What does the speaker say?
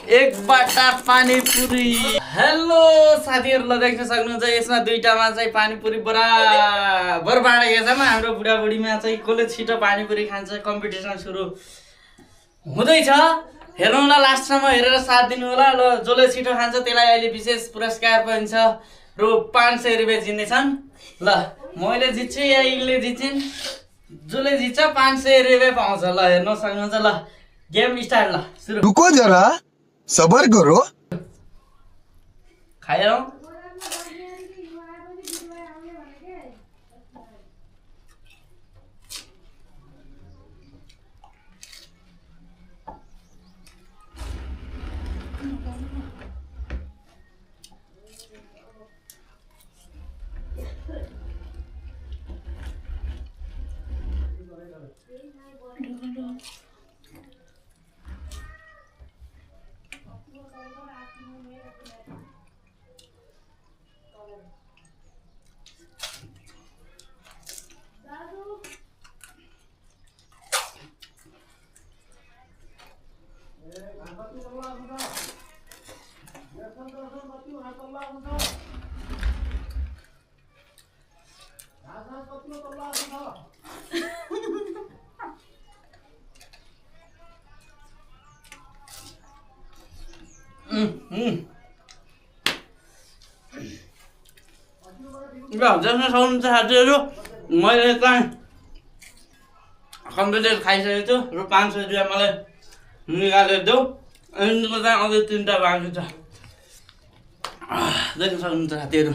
एक बाटा पानीपुरी। हेलो साथीहरुले देख्न सक्नुहुन्छ यसमा दुईटामा चाहिँ पानीपुरी बराबर बाँडेको छ। हाम्रो बुढाबुढीमा चाहिँ कसले छिटो पानीपुरी खान्छ कम्पिटिसन सुरु हुँदैछ। हेर्नुला लास्टसम्म हेरेर साथ दिनु होला। ल जसले छिटो खान्छ त्यसलाई अहिले विशेष पुरस्कार पनि छ। रु 500 रुपैयाँ जित्नेछन्। ल मैले जित्छु या यिनले जित्छिन्, जसले जित्छ 500 रुपैयाँ पाउँछ। ल हेर्न सक्नुहुन्छ। ल गेम स्टार्ट। ल सुरु। रुको जरा सबर करो। खाइरहँ। जसमा सक्नुहुन्छ साथीहरू, मैले चाहिँ कम्प्युटर खाइसकेको छु। रु 500 रुपैयाँ मलाई निकालेर देऊ। यिनको चाहिँ अझै 3टा बाँकी छ। देख्न सक्नुहुन्छ साथीहरू।